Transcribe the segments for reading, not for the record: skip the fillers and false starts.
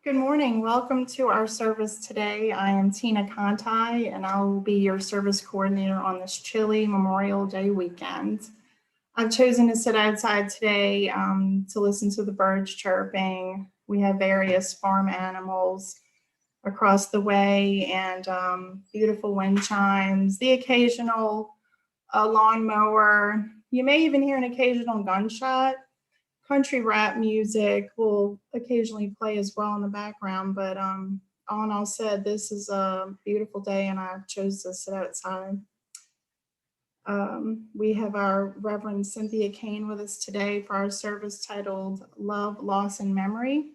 Good morning. Welcome to our service today. I am Tina Conti, and I will be your service coordinator on this chilly Memorial Day weekend. I've chosen to sit outside today to listen to the birds chirping. We have various farm animals across the way and beautiful wind chimes, the occasional lawnmower. You may even hear an occasional gunshot. Country rap music will occasionally play as well in the background, but all in all said, this is a beautiful day and I've chose to sit outside. We have our Reverend Cynthia Cain with us today for our service titled Love, Loss, and Memory.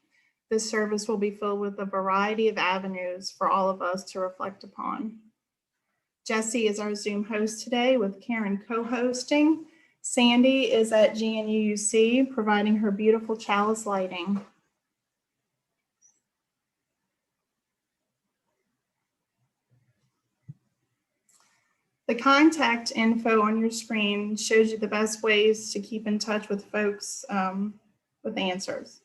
This service will be filled with a variety of avenues for all of us to reflect upon. Jesse is our Zoom host today with Karen co-hosting. Sandy is at GNUUC providing her beautiful chalice lighting. The contact info on your screen shows you the best ways to keep in touch with folks with answers.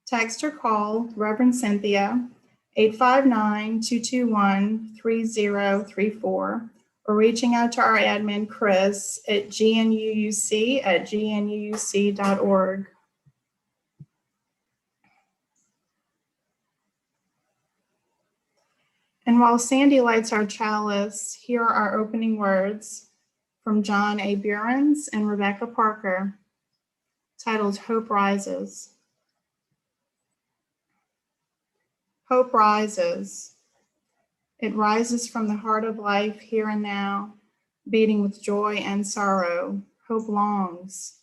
Text or call Reverend Cynthia 859-221-3034 or reaching out to our admin Chris at gnuuc@gnuuc.org. And while Sandy lights our chalice, here are our opening words from John A. Burens and Rebecca Parker, titled Hope Rises. Hope rises. It rises from the heart of life here and now, beating with joy and sorrow. Hope longs.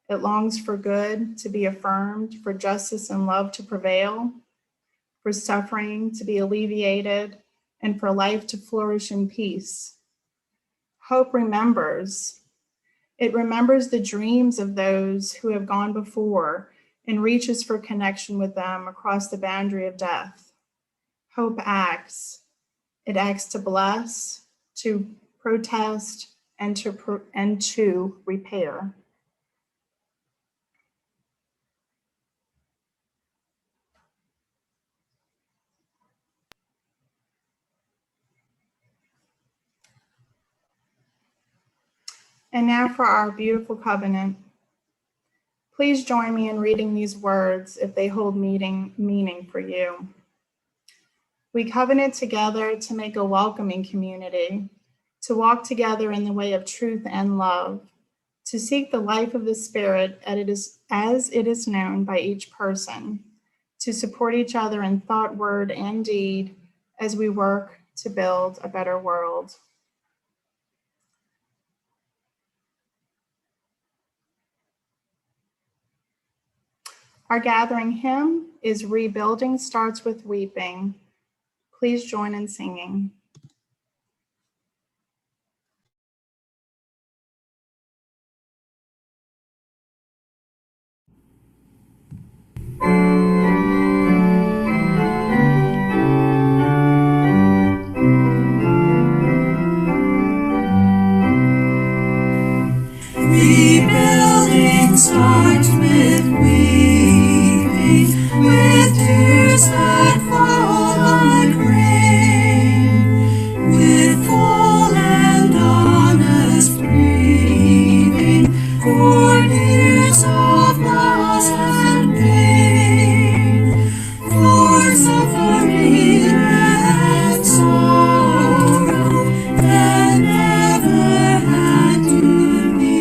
It longs for good to be affirmed, for justice and love to prevail, for suffering to be alleviated, and for life to flourish in peace. Hope remembers. It remembers the dreams of those who have gone before and reaches for connection with them across the boundary of death. Hope acts. It acts to bless, to protest, and to repair. And now for our beautiful covenant. Please join me in reading these words if they hold meaning for you. We covenant together to make a welcoming community, to walk together in the way of truth and love, to seek the life of the Spirit as it is known by each person, to support each other in thought, word, and deed as we work to build a better world. Our gathering hymn is Rebuilding Starts with Weeping. Please join in singing. Rebuilding starts with weeping, with tears that fall like rain, with full and honest grieving for years of loss and pain, for suffering and sorrow that never had to be.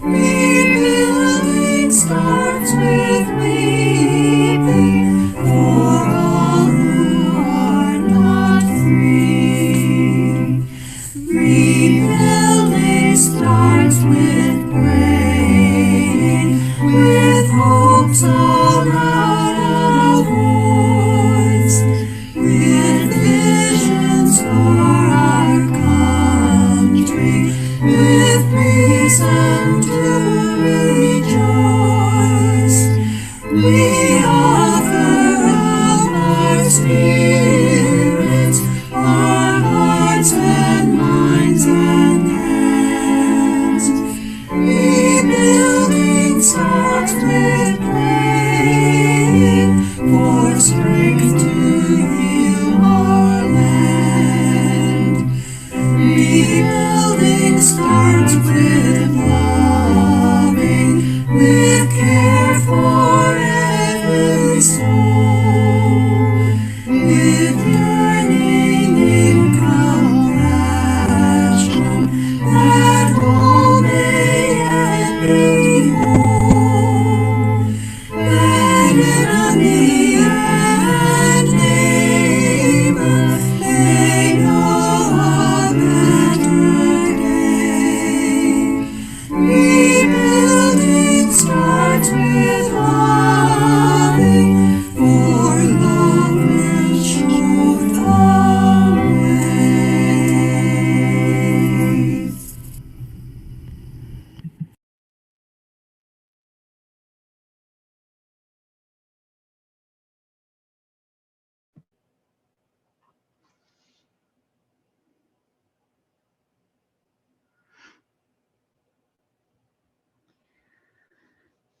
Rebuilding starts with weeping for all who are not free. Rebuilding starts with praying, with hope so loud a voice, with visions for our country, with reason to rejoice. We offer up our spirits, our hearts and minds and hands. Rebuilding starts with praying,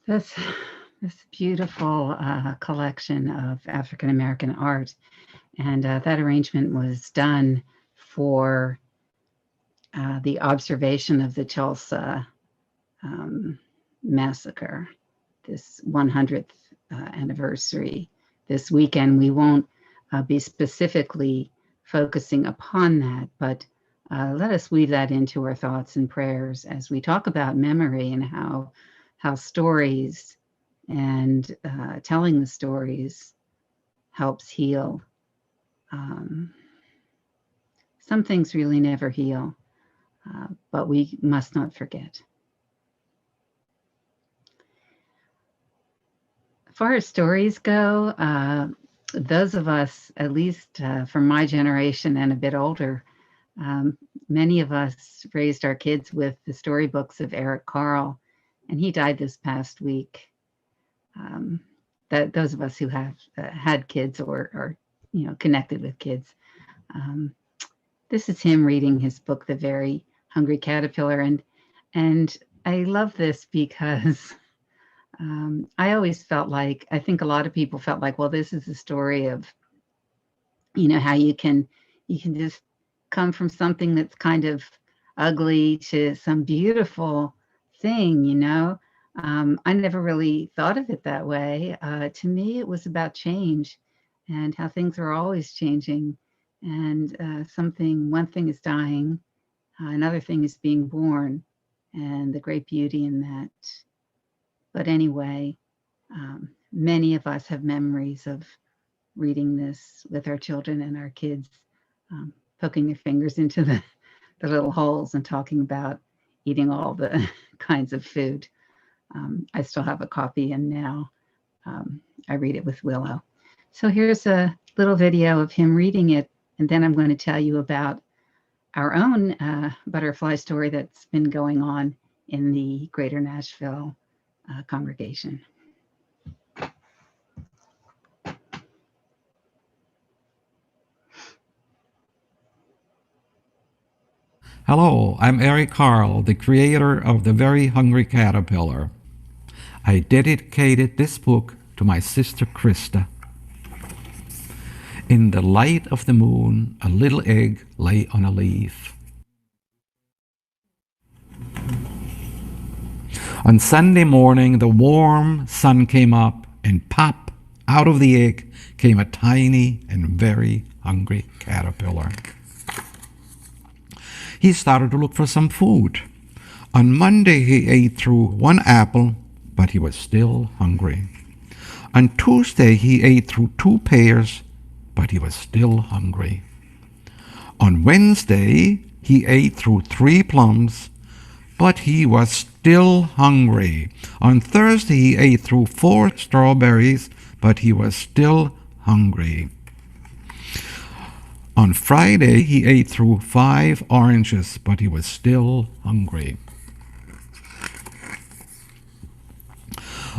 This beautiful collection of African American art, and that arrangement was done for the observation of the Tulsa massacre, this 100th anniversary this weekend. We won't be specifically focusing upon that, but let us weave that into our thoughts and prayers as we talk about memory and how stories and telling the stories helps heal. Some things really never heal, but we must not forget. As far as stories go, those of us, at least from my generation and a bit older, many of us raised our kids with the storybooks of Eric Carle, and he died this past week. That those of us who have had kids or connected with kids, this is him reading his book, The Very Hungry Caterpillar, and I love this because I always felt like, I think a lot of people felt like, well, this is a story of, how you can just come from something that's kind of ugly to some beautiful thing, I never really thought of it that way. To me, it was about change and how things are always changing. And one thing is dying, another thing is being born, and the great beauty in that. But anyway, many of us have memories of reading this with our children and our kids, poking their fingers into the little holes and talking about eating all the kinds of food. I still have a copy, and now I read it with Willow. So here's a little video of him reading it, and then I'm going to tell you about our own butterfly story that's been going on in the Greater Nashville congregation. Hello, I'm Eric Carle, the creator of The Very Hungry Caterpillar. I dedicated this book to my sister Krista. In the light of the moon, a little egg lay on a leaf. On Sunday morning, the warm sun came up, and pop, out of the egg came a tiny and very hungry caterpillar. He started to look for some food. On Monday, he ate through one apple, but he was still hungry. On Tuesday, he ate through 2 pears, but he was still hungry. On Wednesday, he ate through 3 plums, but he was still hungry. On Thursday, he ate through 4 strawberries, but he was still hungry. On Friday, he ate through 5 oranges, but he was still hungry.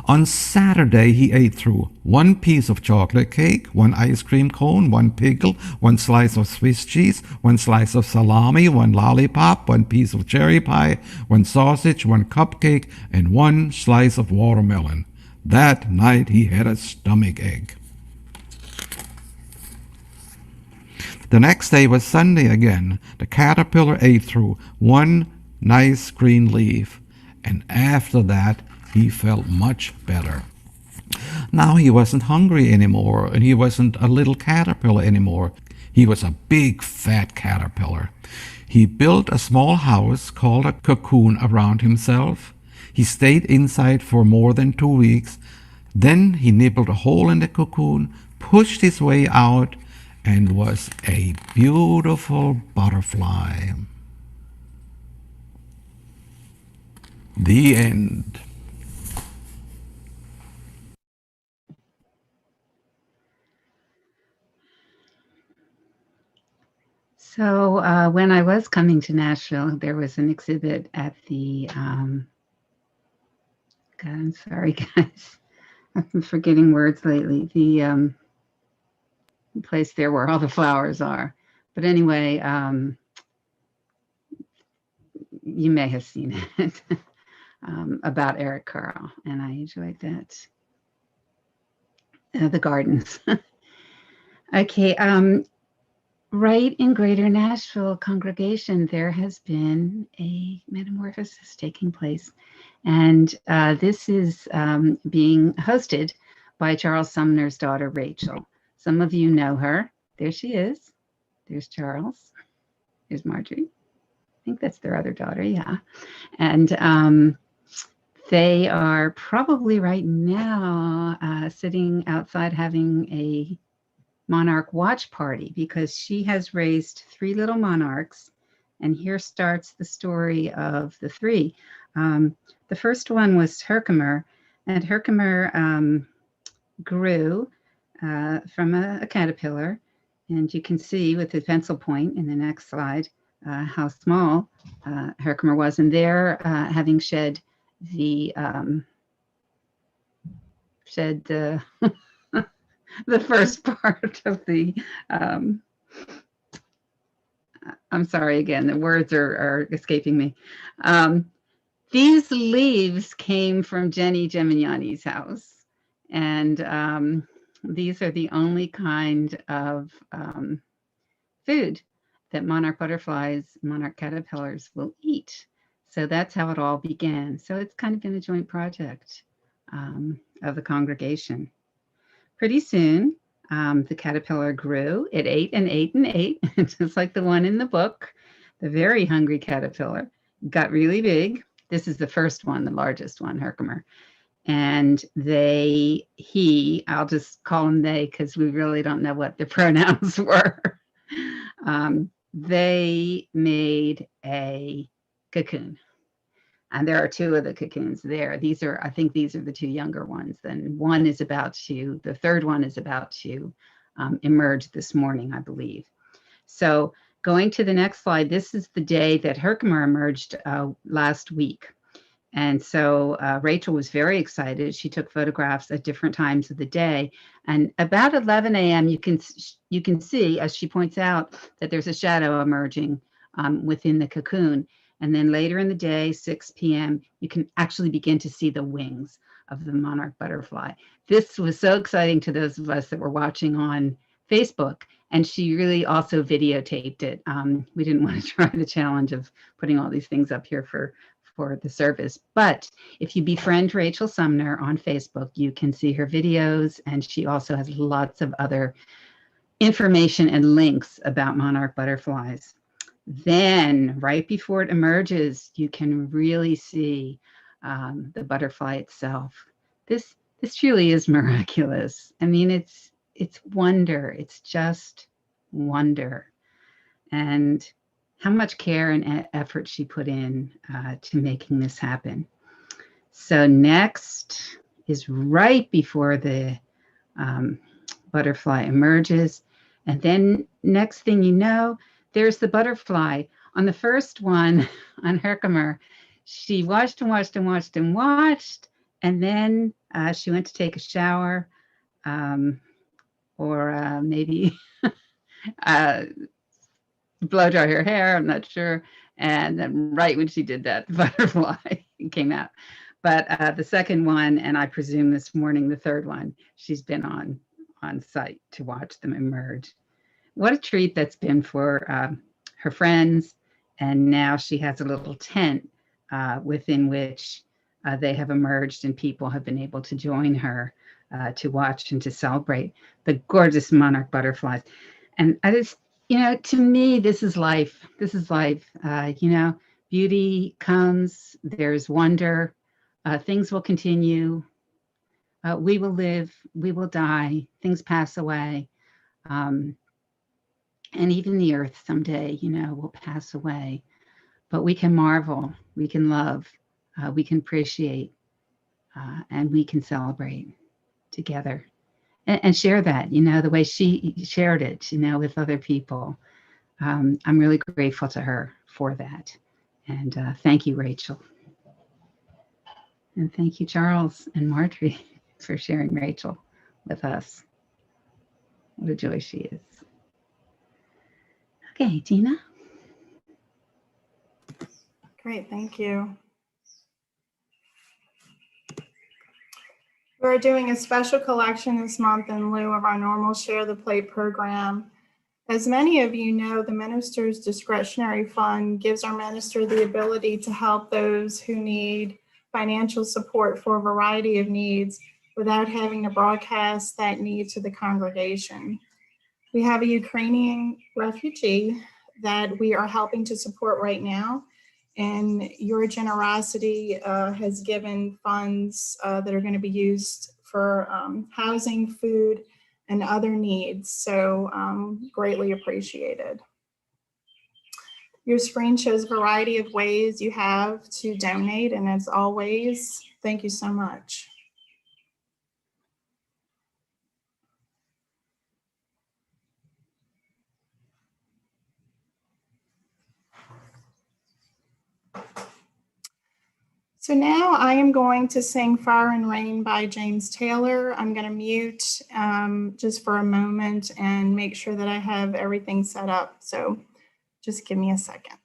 On Saturday, he ate through 1 piece of chocolate cake, 1 ice cream cone, 1 pickle, 1 slice of Swiss cheese, 1 slice of salami, 1 lollipop, 1 piece of cherry pie, 1 sausage, 1 cupcake, and 1 slice of watermelon. That night, he had a stomach ache. The next day was Sunday again. The caterpillar ate through 1 nice green leaf, and after that, he felt much better. Now he wasn't hungry anymore, and he wasn't a little caterpillar anymore. He was a big, fat caterpillar. He built a small house called a cocoon around himself. He stayed inside for more than 2 weeks. Then he nibbled a hole in the cocoon, pushed his way out, and was a beautiful butterfly. The end. So when I was coming to Nashville, there was an exhibit at the, God, I'm sorry, guys. I've been forgetting words lately. The place there where all the flowers are. But anyway, you may have seen it. about Eric Carle, and I enjoyed that. The gardens. Okay, right in Greater Nashville congregation, there has been a metamorphosis taking place. And this is being hosted by Charles Sumner's daughter, Rachel. Some of you know her. There she is. There's Charles. There's Marjorie. I think that's their other daughter, yeah. And they are probably right now sitting outside having a monarch watch party because she has raised 3 little monarchs. And here starts the story of the 3. The first one was Herkimer, and Herkimer grew from a caterpillar. And you can see with the pencil point in the next slide how small Herkimer was. And there, having shed the the first part of the I'm sorry again, the words are escaping me. These leaves came from Jenny Gemignani's house, and these are the only kind of food that monarch butterflies, monarch caterpillars will eat. So that's how it all began. So it's kind of been a joint project of the congregation. Pretty soon, the caterpillar grew. It ate and ate and ate, just like the one in the book. The very hungry caterpillar got really big. This is the first one, the largest one, Herkimer. And I'll just call them they because we really don't know what the pronouns were. They made a cocoon. And there are 2 of the cocoons there. I think these are the 2 younger ones. And the third one is about to emerge this morning, I believe. So going to the next slide, this is the day that Herkimer emerged last week. And so Rachel was very excited. She took photographs at different times of the day. And about 11 a.m., you can see, as she points out, that there's a shadow emerging within the cocoon. And then later in the day, 6 p.m., you can actually begin to see the wings of the monarch butterfly. This was so exciting to those of us that were watching on Facebook. And she really also videotaped it. We didn't want to try the challenge of putting all these things up here for the service. But if you befriend Rachel Sumner on Facebook, you can see her videos. And she also has lots of other information and links about monarch butterflies. Then, right before it emerges, you can really see the butterfly itself. This truly is miraculous. I mean, it's wonder. It's just wonder, and how much care and effort she put in to making this happen. So next is right before the butterfly emerges, and then next thing you know, there's the butterfly. On the first one, on Herkimer, she watched and watched and watched and watched, and then she went to take a shower, or maybe blow dry her hair, I'm not sure. And then right when she did that, the butterfly came out. But the second one, and I presume this morning, the third one, she's been on site to watch them emerge. What a treat that's been for her friends. And now she has a little tent within which they have emerged, and people have been able to join her to watch and to celebrate the gorgeous monarch butterflies. And I just, to me, this is life. This is life. Beauty comes, there's wonder, things will continue. We will live, we will die, things pass away. And even the earth someday, will pass away. But we can marvel, we can love, we can appreciate, and we can celebrate together and share that, the way she shared it, with other people. I'm really grateful to her for that. And thank you, Rachel. And thank you, Charles and Marjorie, for sharing Rachel with us. What a joy she is. Okay, Tina. Great, thank you. We're doing a special collection this month in lieu of our normal Share the Plate program. As many of you know, the minister's discretionary fund gives our minister the ability to help those who need financial support for a variety of needs without having to broadcast that need to the congregation. We have a Ukrainian refugee that we are helping to support right now, and your generosity has given funds that are going to be used for housing, food, and other needs. So greatly appreciated. Your screen shows a variety of ways you have to donate, and as always, thank you so much. So now I am going to sing Fire and Rain by James Taylor. I'm going to mute just for a moment and make sure that I have everything set up. So just give me a second.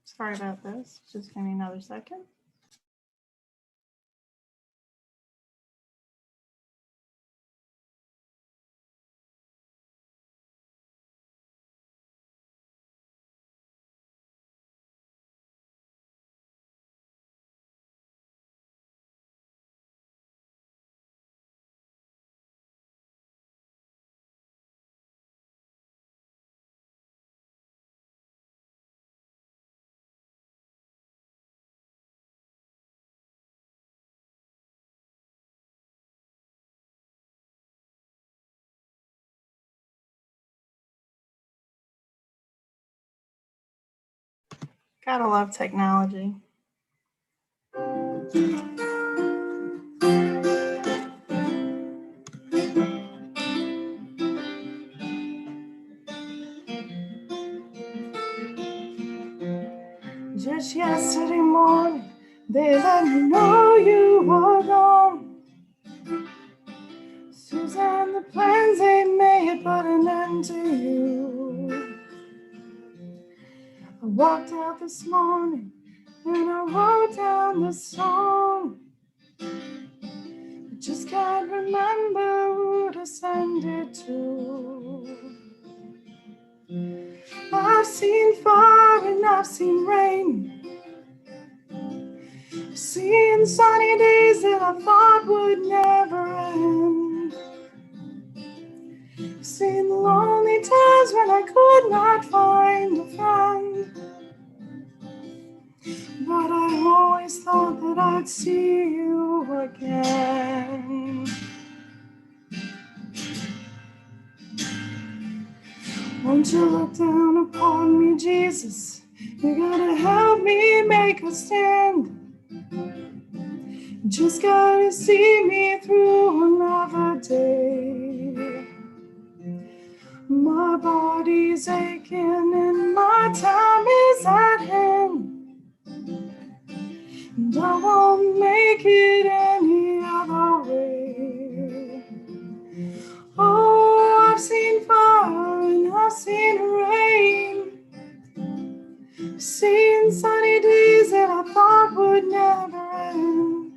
Sorry about this. Just give me another second. Gotta love technology. Just yesterday morning, they let me know you were gone. Suzanne, the plans they made put an end to you. I walked out this morning and I wrote down the song. I just can't remember who to send it to. I've seen fire and I've seen rain. I've seen sunny days that I thought would never end. I've seen the lonely times when I could not find a friend. But I always thought that I'd see you again. Won't you look down upon me, Jesus? You gotta help me make a stand. You just gotta see me through another day. My body's aching and my time is at hand. And I won't make it any other way. Oh, I've seen fire and I've seen rain. I've seen sunny days that I thought would never end.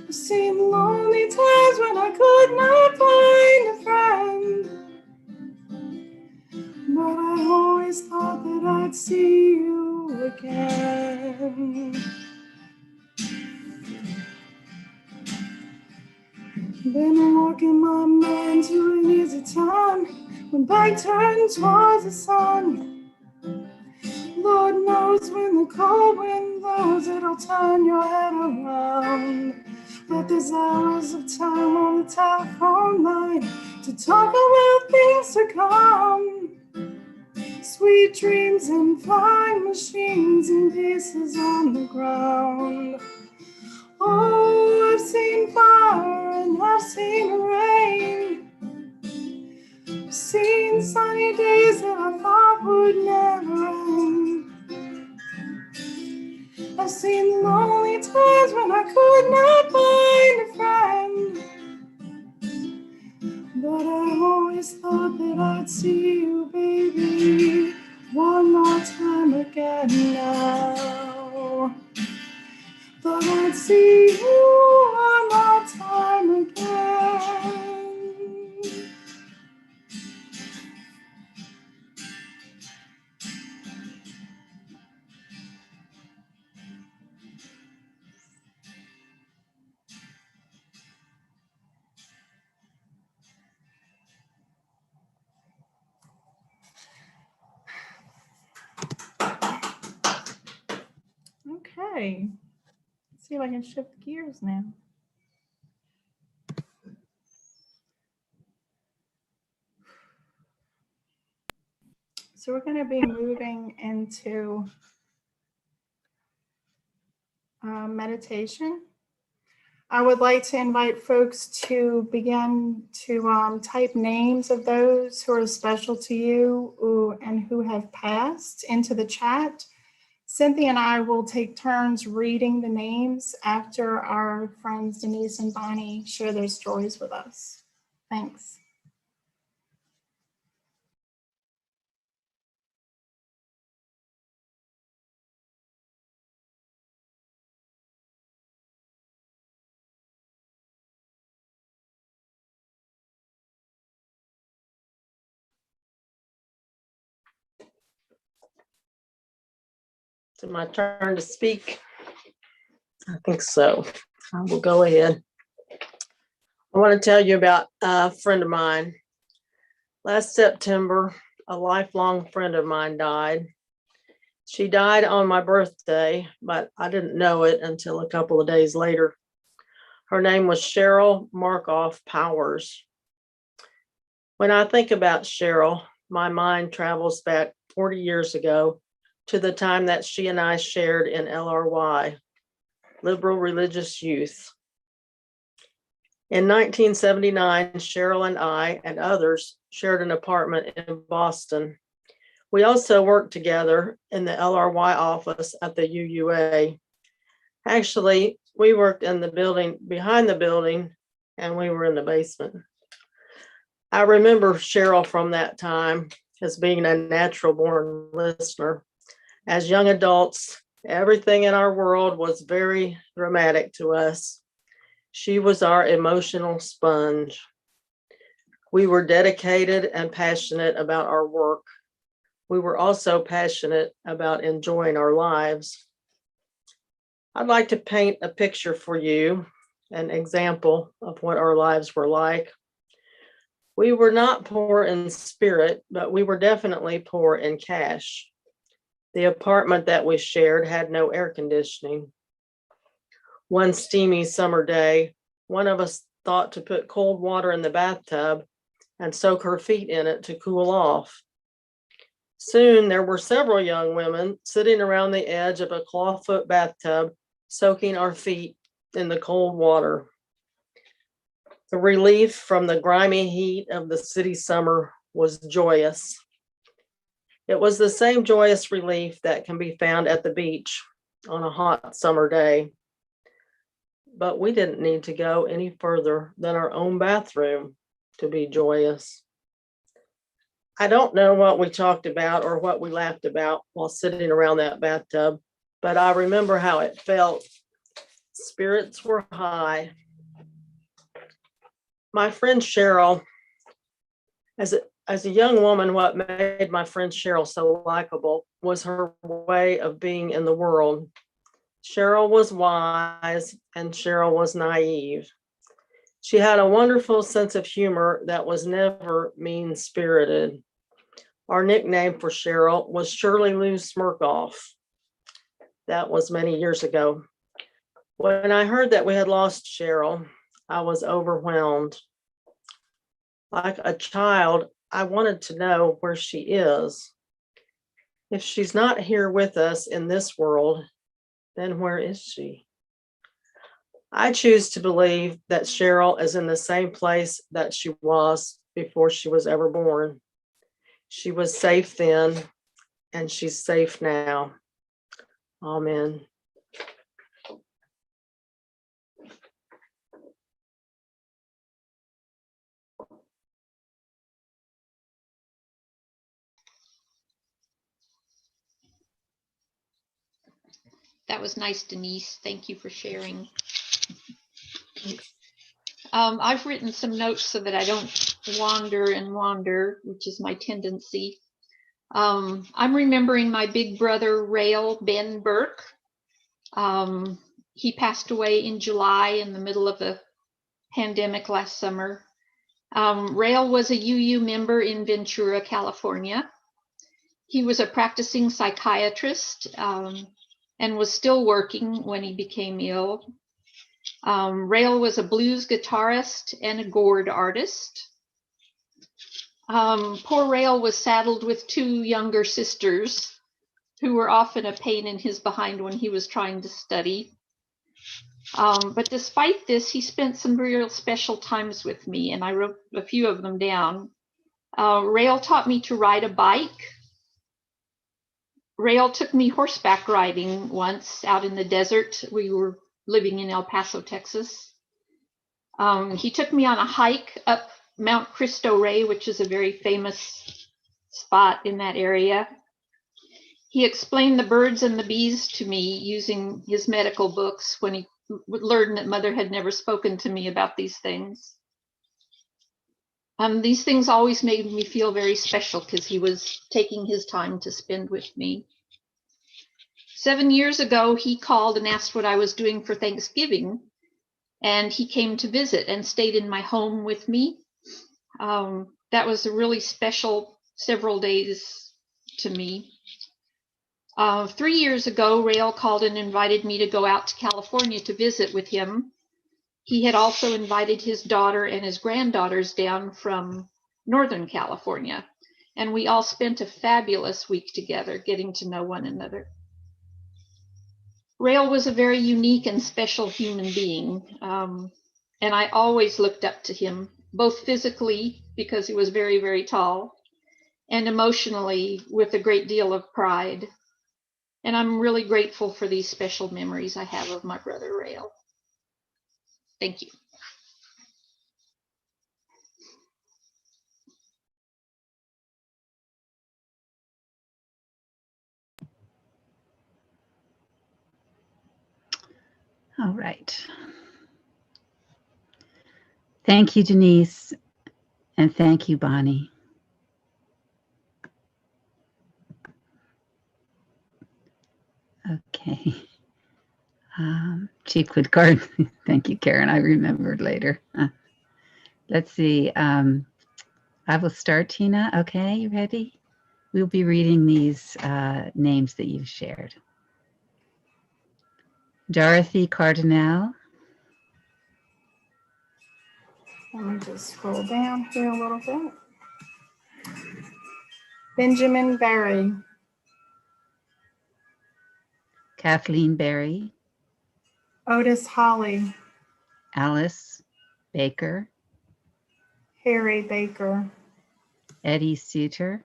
I've seen lonely times when I could not find a friend. But I always thought that I'd see you again. Been walking my mind to an easy time when back turned towards the sun. Lord knows when the cold wind blows, it'll turn your head around. But But there's hours of time on the telephone line to talk about things to come. Sweet dreams and flying machines and pieces on the ground. Oh, I've seen fire and I've seen rain. I've seen sunny days that I thought would never end. I've seen lonely times when I could not find a friend. But I always thought that I'd see you, baby, one more time again now. Thought I'd see you one more time again. Okay, let's see if I can shift gears now. So we're going to be moving into meditation. I would like to invite folks to begin to type names of those who are special to you and who have passed into the chat. Cynthia and I will take turns reading the names after our friends Denise and Bonnie share their stories with us. Thanks. Is it my turn to speak? I think so. I will go ahead. I want to tell you about a friend of mine. Last September, a lifelong friend of mine died. She died on my birthday, but I didn't know it until a couple of days later. Her name was Cheryl Markoff Powers. When I think about Cheryl, my mind travels back 40 years ago to the time that she and I shared in LRY, Liberal Religious Youth. In 1979, Cheryl and I and others shared an apartment in Boston. We also worked together in the LRY office at the UUA. Actually, we worked in the building behind the building, and we were in the basement. I remember Cheryl from that time as being a natural born listener. As young adults, everything in our world was very dramatic to us. She was our emotional sponge. We were dedicated and passionate about our work. We were also passionate about enjoying our lives. I'd like to paint a picture for you, an example of what our lives were like. We were not poor in spirit, but we were definitely poor in cash. The apartment that we shared had no air conditioning. One steamy summer day, one of us thought to put cold water in the bathtub and soak her feet in it to cool off. Soon there were several young women sitting around the edge of a clawfoot bathtub, soaking our feet in the cold water. The relief from the grimy heat of the city summer was joyous. It was the same joyous relief that can be found at the beach on a hot summer day. But we didn't need to go any further than our own bathroom to be joyous. I don't know what we talked about or what we laughed about while sitting around that bathtub, but I remember how it felt. Spirits were high. My friend Cheryl, as a young woman, what made my friend Cheryl so likable was her way of being in the world. Cheryl was wise and Cheryl was naive. She had a wonderful sense of humor that was never mean-spirited. Our nickname for Cheryl was Shirley Lou Smirkoff. That was many years ago. When I heard that we had lost Cheryl, I was overwhelmed. Like a child, I wanted to know where she is. If she's not here with us in this world, then where is she? I choose to believe that Cheryl is in the same place that she was before she was ever born. She was safe then, and she's safe now. Amen. That was nice, Denise. Thank you for sharing. Thanks. I've written some notes so that I don't wander, which is my tendency. I'm remembering my big brother, Rail Ben Burke. He passed away in July in the middle of the pandemic last summer. Rail was a UU member in Ventura, California. He was a practicing psychiatrist and was still working when he became ill. Rail was a blues guitarist and a gourd artist. Poor Rail was saddled with two younger sisters who were often a pain in his behind when he was trying to study. But despite this, he spent some real special times with me, and I wrote a few of them down. Rail taught me to ride a bike. Rail took me horseback riding once out in the desert. We were living in El Paso, Texas. He took me on a hike up Mount Cristo Rey, which is a very famous spot in that area. He explained the birds and the bees to me using his medical books when he learned that Mother had never spoken to me about these things. These things always made me feel very special because he was taking his time to spend with me. 7 years ago, he called and asked what I was doing for Thanksgiving, and he came to visit and stayed in my home with me. That was a really special several days to me. 3 years ago, Rail called and invited me to go out to California to visit with him. He had also invited his daughter and his granddaughters down from Northern California, and we all spent a fabulous week together getting to know one another. Rail was a very unique and special human being, and I always looked up to him, both physically, because he was very, very tall, and emotionally with a great deal of pride. And I'm really grateful for these special memories I have of my brother Rail. Thank you. All right. Thank you, Denise, and thank you, Bonnie. Okay. Chief Woodcard. Thank you, Karen. I remembered later. Let's see. I will start, Tina. Okay, you ready? We'll be reading these names that you've shared. Dorothy Cardinal. Let me just scroll down here a little bit. Benjamin Berry. Kathleen Berry. Otis Holly. Alice Baker. Harry Baker. Eddie Suter.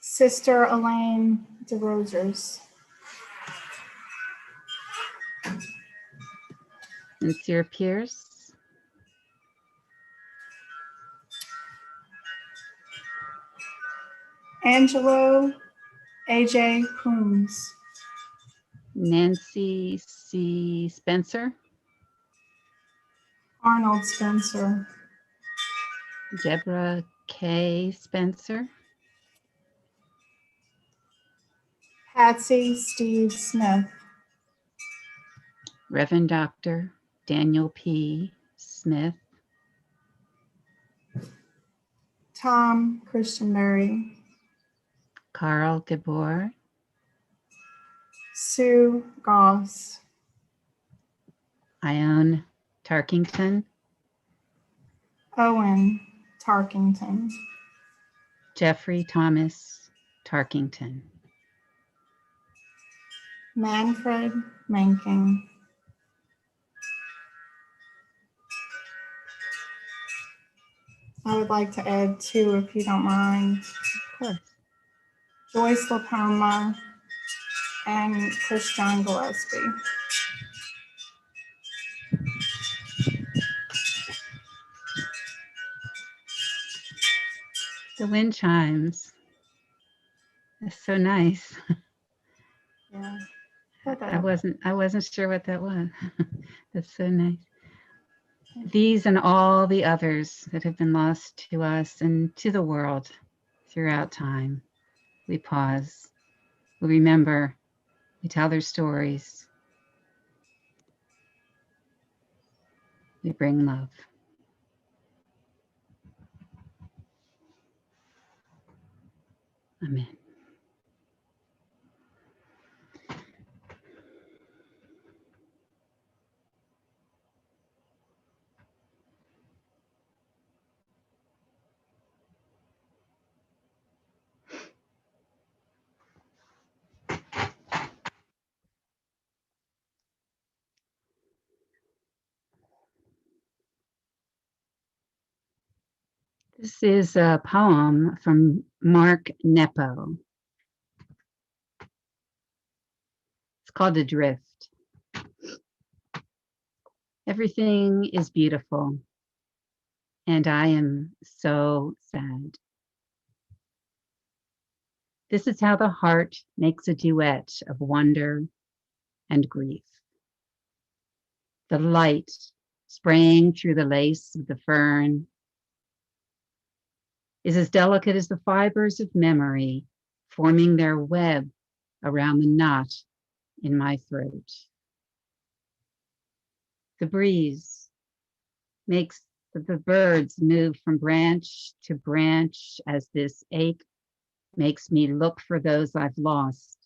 Sister Elaine DeRosers. Sincere Pierce. Angelo A.J. Coombs. Nancy C. Spencer. Arnold Spencer. Deborah K. Spencer. Patsy Steve Smith. Reverend Dr. Daniel P. Smith. Tom Christianberry. Carl Gabor. Sue Goss, Ione Tarkington, Owen Tarkington, Jeffrey Thomas Tarkington, Manfred Manking, I would like to add two, if you don't mind. of course. Joyce Lapoma and Christian Gillespie. The wind chimes. That's so nice. Yeah. I wasn't sure what that was. That's so nice. These and all the others that have been lost to us and to the world throughout time. We pause, we remember, we tell their stories. We bring love. Amen. This is a poem from Mark Nepo. It's called Adrift. Everything is beautiful, and I am so sad. This is how the heart makes a duet of wonder and grief. The light spraying through the lace of the fern is as delicate as the fibers of memory forming their web around the knot in my throat. The breeze makes the birds move from branch to branch as this ache makes me look for those I've lost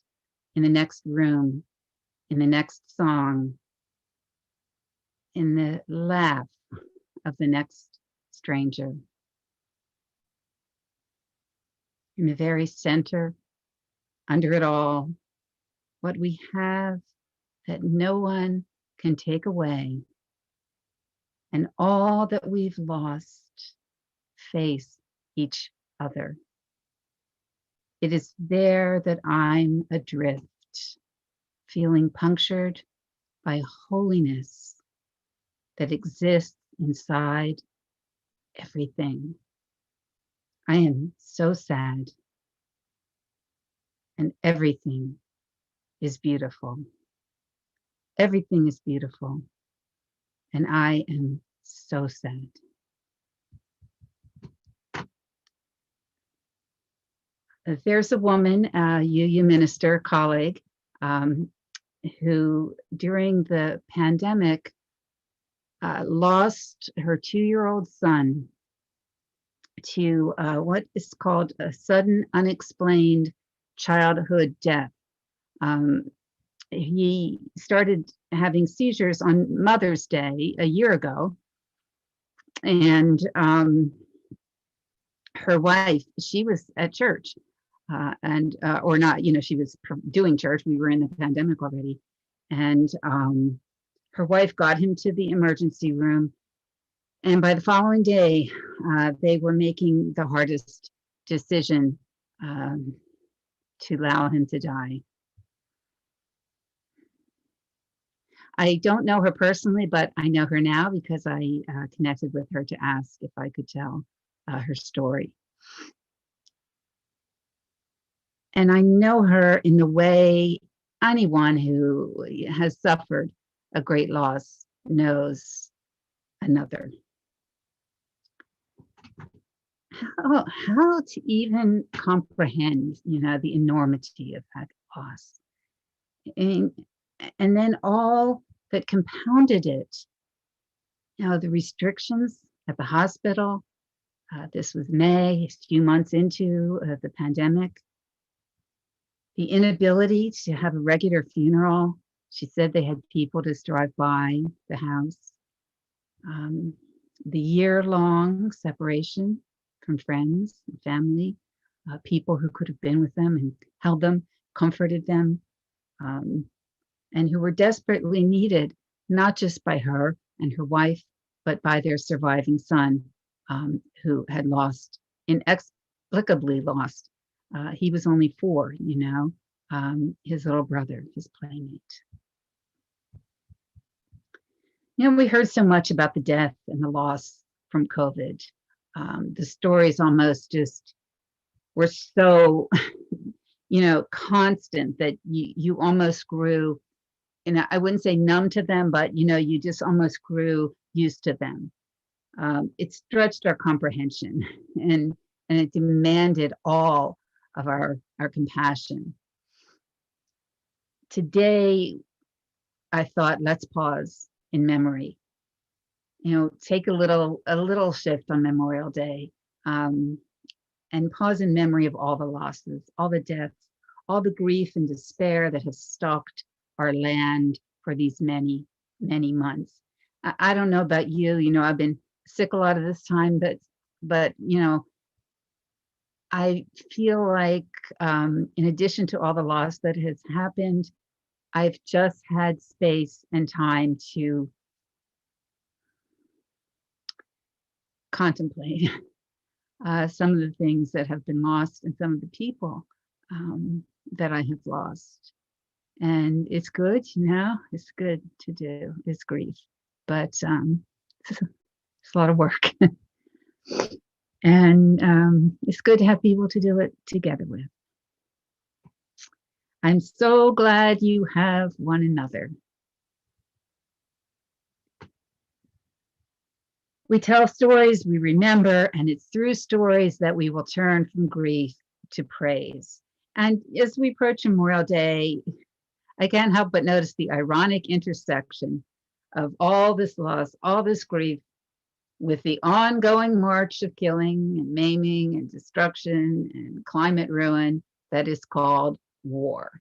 in the next room, in the next song, in the laugh of the next stranger. In the very center, under it all, what we have that no one can take away, and all that we've lost face each other. It is there that I'm adrift, feeling punctured by holiness that exists inside everything. I am so sad, and everything is beautiful. Everything is beautiful, and I am so sad. There's a woman, UU minister colleague, who during the pandemic lost her 2-year-old son to what is called a sudden unexplained childhood death. He started having seizures on Mother's Day a year ago, and her wife, she was at church, or not, she was doing church. We were in the pandemic already, and her wife got him to the emergency room. And by the following day, they were making the hardest decision to allow him to die. I don't know her personally, but I know her now because I connected with her to ask if I could tell her story. And I know her in the way anyone who has suffered a great loss knows another. How to even comprehend, the enormity of that loss. And then all that compounded it, the restrictions at the hospital. This was May, a few months into the pandemic. The inability to have a regular funeral. She said they had people just drive by the house. The year-long separation from friends and family, people who could have been with them and held them, comforted them, and who were desperately needed, not just by her and her wife, but by their surviving son, who had lost, inexplicably lost. He was only 4, his little brother, his playmate. We heard so much about the death and the loss from COVID. The stories almost just were so, constant that you almost grew, I wouldn't say numb to them, but, you just almost grew used to them. It stretched our comprehension and it demanded all of our compassion. Today, I thought, let's pause in memory. Take a little shift on Memorial Day, and pause in memory of all the losses, all the deaths, all the grief and despair that has stalked our land for these many, many months. I don't know about you, I've been sick a lot of this time, but I feel like, in addition to all the loss that has happened, I've just had space and time to contemplate some of the things that have been lost and some of the people that I have lost. And it's good, it's good to do this grief, but it's a lot of work. And it's good to have people to do it together with. I'm so glad you have one another. We tell stories, we remember, and it's through stories that we will turn from grief to praise. And as we approach Memorial Day, I can't help but notice the ironic intersection of all this loss, all this grief, with the ongoing march of killing and maiming and destruction and climate ruin that is called war.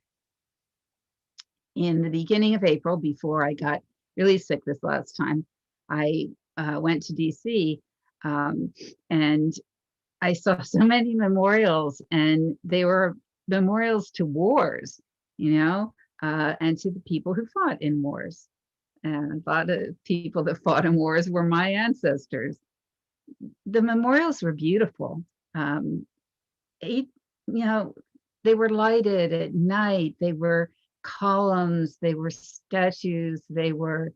In the beginning of April, before I got really sick this last time, I went to DC, and I saw so many memorials, and they were memorials to wars, and to the people who fought in wars. And a lot of people that fought in wars were my ancestors. The memorials were beautiful. They were lighted at night. They were columns. They were statues. They were,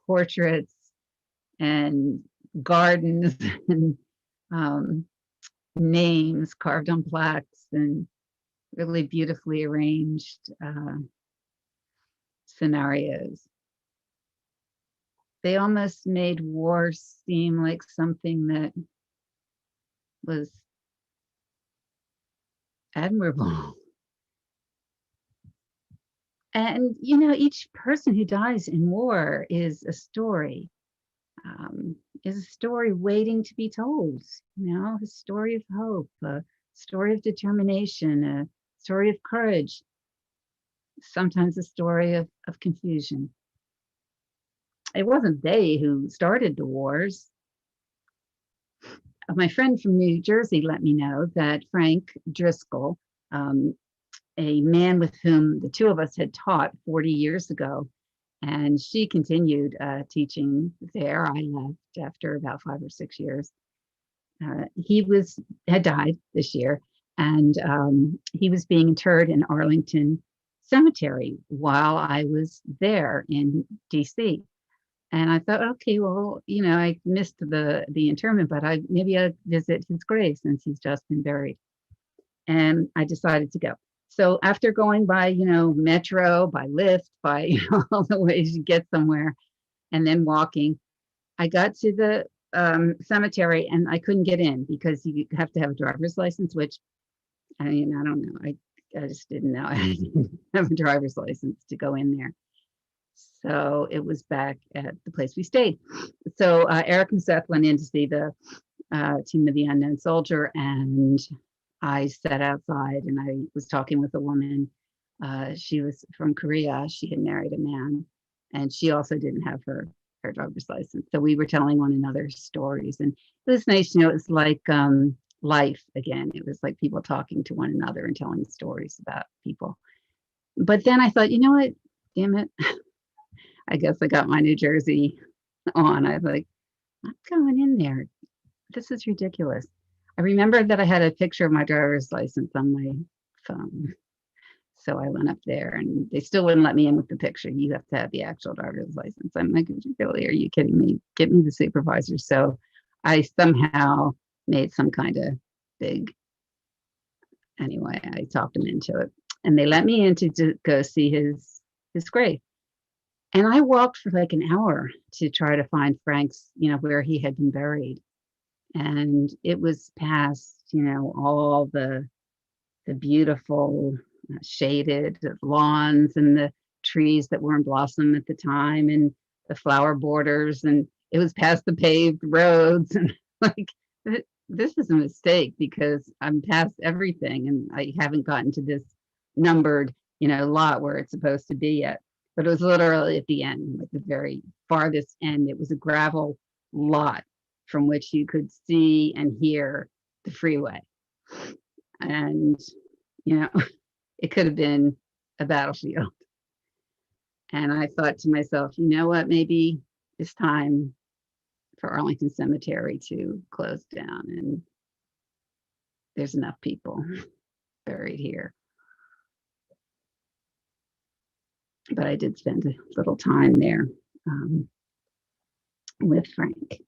portraits and gardens and names carved on plaques and really beautifully arranged scenarios. They almost made war seem like something that was admirable. And, each person who dies in war is a story waiting to be told, a story of hope, a story of determination, a story of courage, sometimes a story of confusion. It wasn't they who started the wars. My friend from New Jersey let me know that Frank Driscoll, a man with whom the two of us had taught 40 years ago, and she continued teaching there. I left after about 5 or 6 years. He had died this year, and he was being interred in Arlington Cemetery while I was there in DC. And I thought, okay, well, I missed the interment, but maybe I'd visit his grave since he's just been buried. And I decided to go. So after going by, metro, by Lyft, by all the ways you get somewhere, and then walking, I got to the cemetery and I couldn't get in because you have to have a driver's license, which, I don't know. I just didn't know I didn't have a driver's license to go in there. So it was back at the place we stayed. So Eric and Seth went in to see the Tomb of the Unknown Soldier, and I sat outside and I was talking with a woman. She was from Korea. She had married a man, and she also didn't have her driver's license. So we were telling one another stories, and it was nice. It was like life again. It was like people talking to one another and telling stories about people. But then I thought, you know what? Damn it. I guess I got my New Jersey on. I was like, I'm going in there. This is ridiculous. I remembered that I had a picture of my driver's license on my phone. So I went up there and they still wouldn't let me in with the picture. You have to have the actual driver's license. I'm like, really, are you kidding me? Get me the supervisor. So I somehow made some kind of big, anyway, I talked him into it. And they let me in to go see his grave. And I walked for like an hour to try to find Frank's, where he had been buried. And it was past, all the beautiful shaded lawns and the trees that were in blossom at the time and the flower borders. And it was past the paved roads. And like, this is a mistake because I'm past everything and I haven't gotten to this numbered, lot where it's supposed to be yet. But it was literally at the end, like the very farthest end. It was a gravel lot from which you could see and hear the freeway. And, it could have been a battlefield. And I thought to myself, you know what, maybe it's time for Arlington Cemetery to close down and there's enough people buried here. But I did spend a little time there with Frank.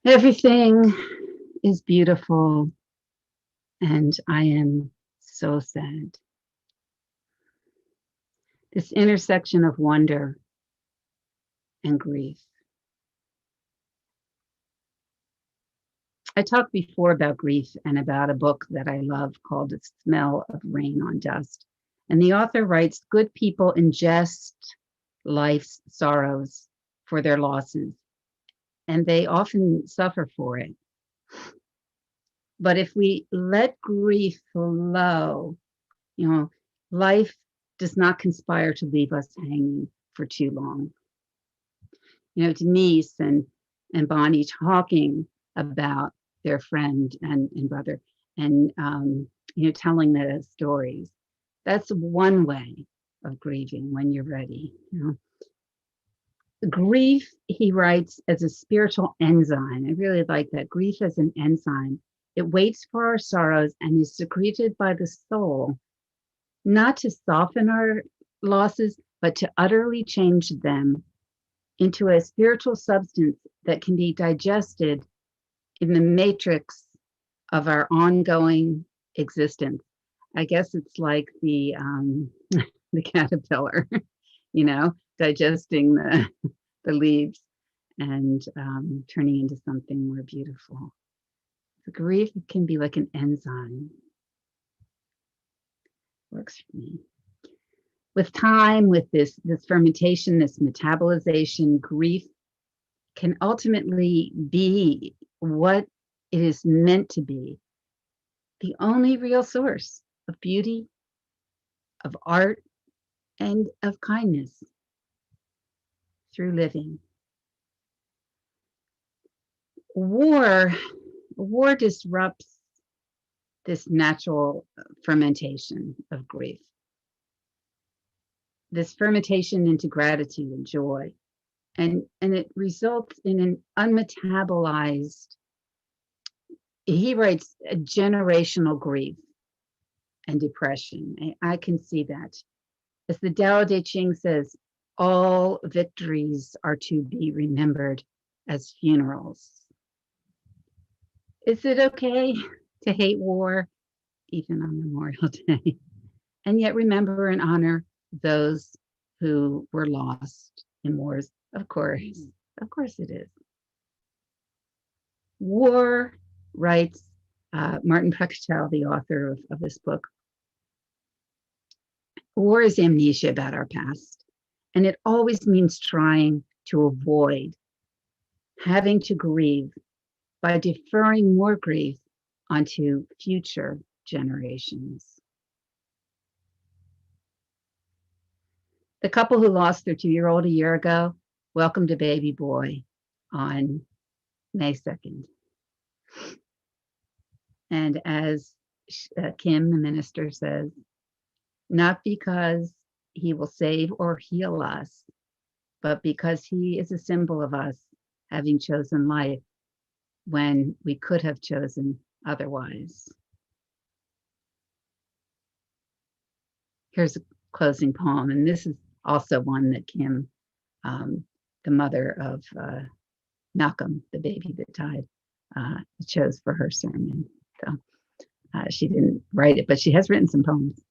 Everything is beautiful, and I am so sad. This intersection of wonder and grief. I talked before about grief and about a book that I love called The Smell of Rain on Dust. And the author writes, good people ingest life's sorrows for their losses, and they often suffer for it. But if we let grief flow, life does not conspire to leave us hanging for too long. Denise and Bonnie talking about their friend and brother and, telling their stories. That's one way of grieving when you're ready. Grief, he writes, as a spiritual enzyme. I really like that. Grief as an enzyme. It waits for our sorrows and is secreted by the soul, not to soften our losses, but to utterly change them into a spiritual substance that can be digested in the matrix of our ongoing existence. I guess it's like the caterpillar, digesting the leaves and turning into something more beautiful. The grief can be like an enzyme. Works for me. With time, with this fermentation, this metabolization, grief can ultimately be what it is meant to be, the only real source of beauty, of art, and of kindness through living. War disrupts this natural fermentation of grief. This fermentation into gratitude and joy. And it results in an unmetabolized, he writes, a generational grief and depression. I can see that. As the Tao Te Ching says, all victories are to be remembered as funerals. Is it okay to hate war, even on Memorial Day, and yet remember and honor those who were lost in wars? Of course it is. War, writes Martin Prechtel, the author of this book, war is amnesia about our past, and it always means trying to avoid having to grieve by deferring more grief onto future generations. The couple who lost their 2-year-old a year ago welcomed a baby boy on May 2nd. And as Kim, the minister, says, not because he will save or heal us, but because he is a symbol of us having chosen life when we could have chosen otherwise. Here's a closing poem, and this is also one that Kim, the mother of Malcolm, the baby that died, chose for her sermon. So she didn't write it, but she has written some poems.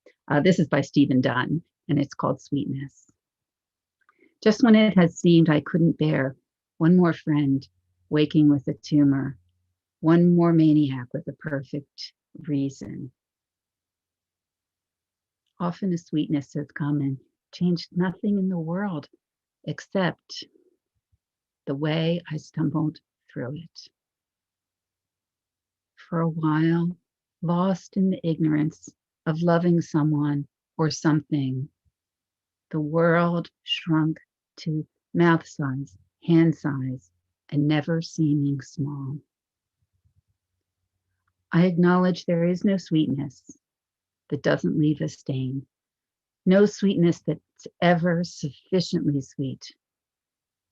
This is by Stephen Dunn, and it's called Sweetness. Just when it had seemed I couldn't bear one more friend waking with a tumor, one more maniac with a perfect reason. Often a sweetness has come and changed nothing in the world except the way I stumbled through it. For a while, lost in the ignorance of loving someone or something, the world shrunk to mouth size, hand size, and never seeming small. I acknowledge there is no sweetness that doesn't leave a stain, no sweetness that's ever sufficiently sweet.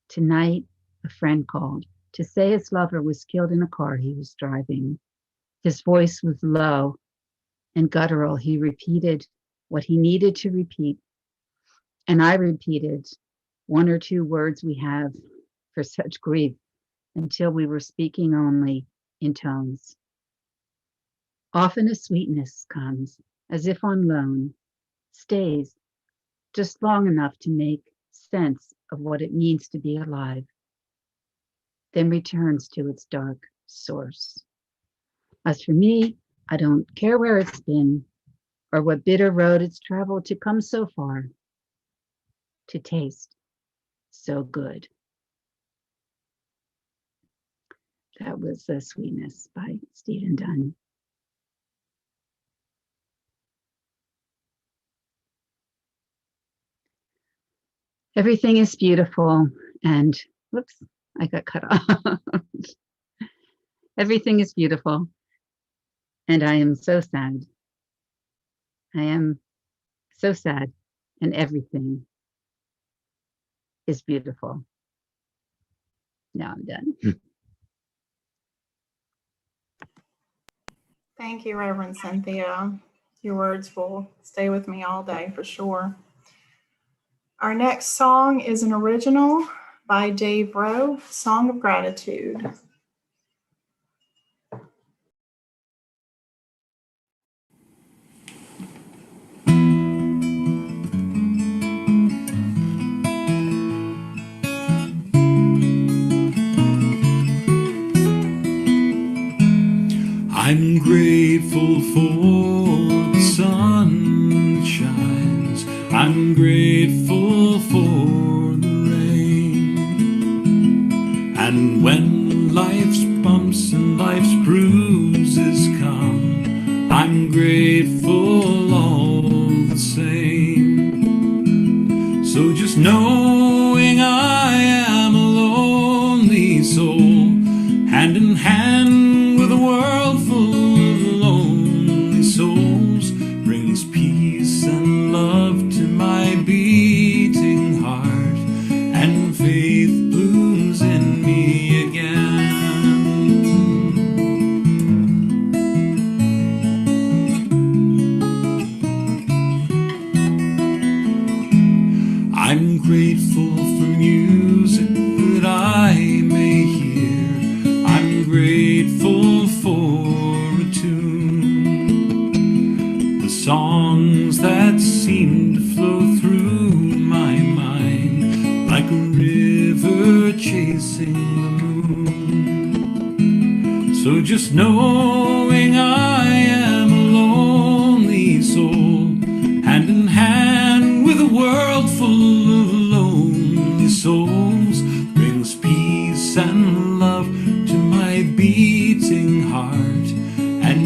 Tonight, a friend called to say his lover was killed in a car he was driving. His voice was low and guttural. He repeated what he needed to repeat, and I repeated one or two words we have for such grief until we were speaking only in tones. Often a sweetness comes as if on loan, stays just long enough to make sense of what it means to be alive, then returns to its dark source. As for me, I don't care where it's been or what bitter road it's traveled to come so far, to taste so good. That was The Sweetness by Stephen Dunn. Everything is beautiful and, whoops, I got cut off. Everything is beautiful and I am so sad. I am so sad and everything is beautiful. Now I'm done. Thank you, Reverend Cynthia. Your words will stay with me all day for sure. Our next song is an original by Dave Rowe, Song of Gratitude. I'm grateful for the sun that shines. I'm grateful for the rain. And when life's bumps and life's bruises come, I'm grateful all the same. So just knowing I am a lonely soul, hand in hand with a world full of lonely souls, brings peace and love to my beating heart, and faith blooms in me again. I'm grateful for music that I may hear. I'm grateful for a tune, the songs that seem to flow through my mind like a river chasing the moon. So just knowing I am a lonely soul, hand in hand with a world full of lonely souls, brings peace and love to my beating heart, and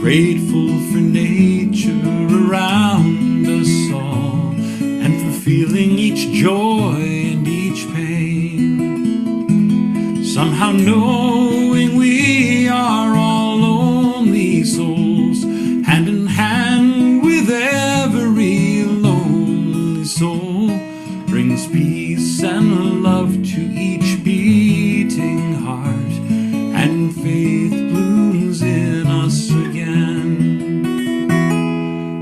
grateful for nature around us all, and for feeling each joy and each pain. Somehow knowing we are all lonely souls, hand in hand with every lonely soul, brings peace and love to each beating heart, and faith blooms in us again.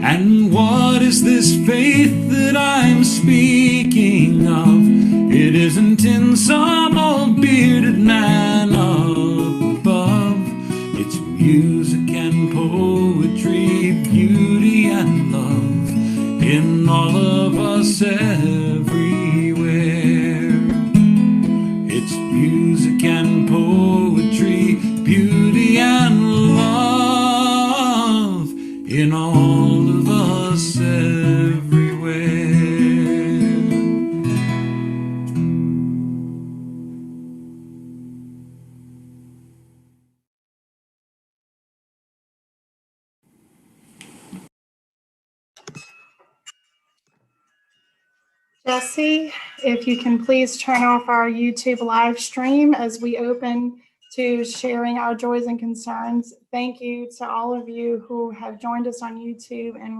And what is this faith that I'm speaking of? It isn't in some old bearded man up above. It's music and poetry, beauty and love in all of us everywhere. It's music and poetry, beauty and love in all of us everywhere. Jesse, if you can please turn off our YouTube live stream as we open to sharing our joys and concerns. Thank you to all of you who have joined us on YouTube and